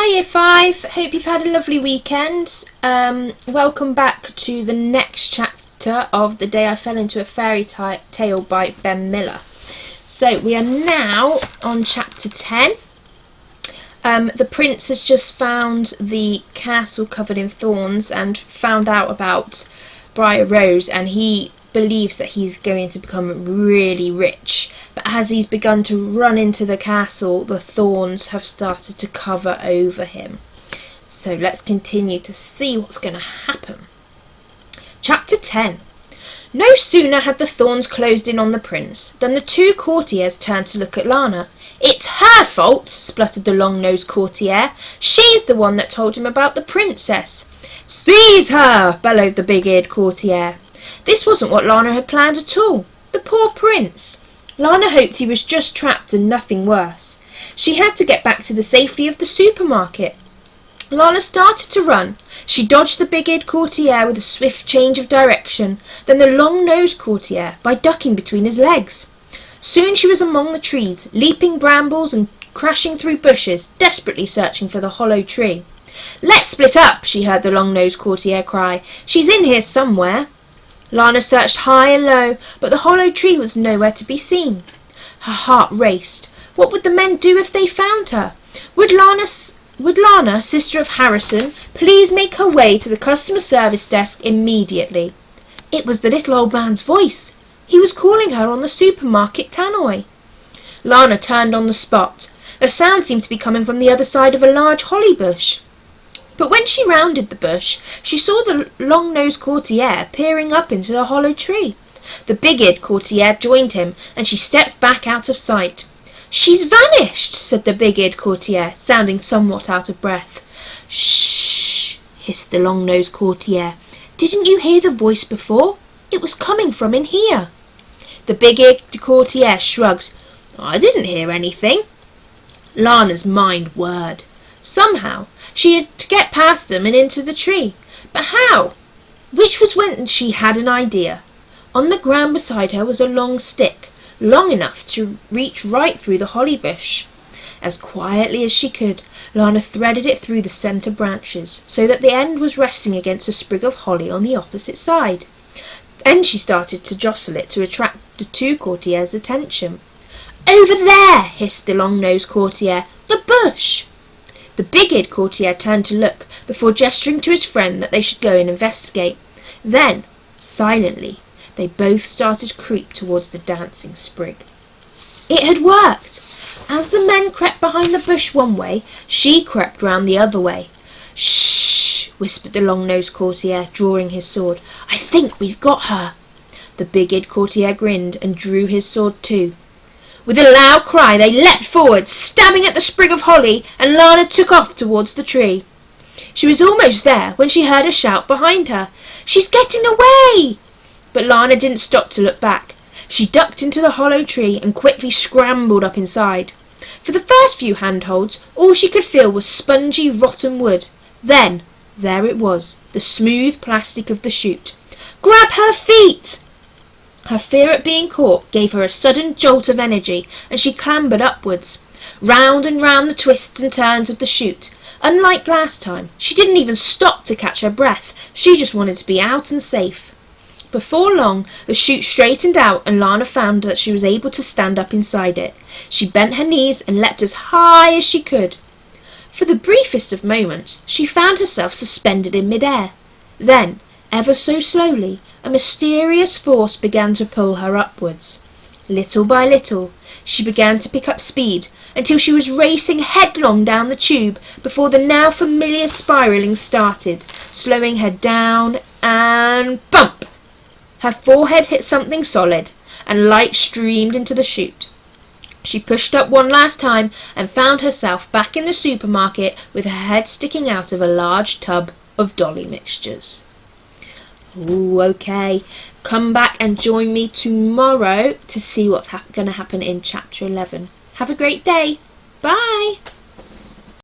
Hi Year 5, hope you've had a lovely weekend. Welcome back to the next chapter of The Day I Fell into a Fairy Tale by Ben Miller. So we are now on chapter 10. The prince has just found the castle covered in thorns and found out about Briar Rose, and he believes that he's going to become really rich, but as he's begun to run into the castle, the thorns have started to cover over him. So let's continue to see what's going to happen. Chapter 10. No sooner had the thorns closed in on the prince than the two courtiers turned to look at Lana. "It's her fault," spluttered the long-nosed courtier. "She's the one that told him about the princess." "Seize her!" bellowed the big-eared courtier. This wasn't what Lana had planned at all. The poor prince. Lana hoped he was just trapped and nothing worse. She had to get back to the safety of the supermarket. Lana started to run. She dodged the big-eared courtier with a swift change of direction, then the long-nosed courtier by ducking between his legs. Soon she was among the trees, leaping brambles and crashing through bushes, desperately searching for the hollow tree. "Let's split up," she heard the long-nosed courtier cry. "She's in here somewhere." Lana searched high and low, but the hollow tree was nowhere to be seen. Her heart raced. What would the men do if they found her? Would Lana, sister of Harrison, please make her way to the customer service desk immediately? It was the little old man's voice. He was calling her on the supermarket tannoy. Lana turned on the spot. The sound seemed to be coming from the other side of a large holly bush. But when she rounded the bush, she saw the long-nosed courtier peering up into the hollow tree. The big-eared courtier joined him, and she stepped back out of sight. "She's vanished," said the big-eared courtier, sounding somewhat out of breath. "Shh," hissed the long-nosed courtier. "Didn't you hear the voice before? It was coming from in here." The big-eared courtier shrugged. "I didn't hear anything." Lana's mind whirred. Somehow she had to get past them and into the tree. But how? Which was when she had an idea. On the ground beside her was a long stick, long enough to reach right through the holly bush. As quietly as she could, Lana threaded it through the centre branches, so that the end was resting against a sprig of holly on the opposite side. Then she started to jostle it to attract the two courtiers' attention. "Over there!" hissed the long-nosed courtier. "The bush!" The big-eared courtier turned to look, before gesturing to his friend that they should go and investigate. Then, silently, they both started to creep towards the dancing sprig. It had worked! As the men crept behind the bush one way, she crept round the other way. "Shh!" whispered the long-nosed courtier, drawing his sword. "I think we've got her." The big-eared courtier grinned and drew his sword too. With a loud cry they leapt forward, stabbing at the sprig of holly, and Lana took off towards the tree. She was almost there when she heard a shout behind her. "She's getting away!" But Lana didn't stop to look back. She ducked into the hollow tree and quickly scrambled up inside. For the first few handholds, all she could feel was spongy, rotten wood. Then, there it was, the smooth plastic of the chute. "Grab her feet!" Her fear at being caught gave her a sudden jolt of energy, and she clambered upwards. Round and round the twists and turns of the chute. Unlike last time, she didn't even stop to catch her breath. She just wanted to be out and safe. Before long, the chute straightened out, and Lana found that she was able to stand up inside it. She bent her knees and leapt as high as she could. For the briefest of moments, she found herself suspended in mid-air. Then, ever so slowly, a mysterious force began to pull her upwards. Little by little, she began to pick up speed until she was racing headlong down the tube before the now familiar spiralling started, slowing her down and bump! Her forehead hit something solid, and light streamed into the chute. She pushed up one last time and found herself back in the supermarket with her head sticking out of a large tub of dolly mixtures. Ooh, okay. Come back and join me tomorrow to see what's going to happen in chapter 11. Have a great day. Bye.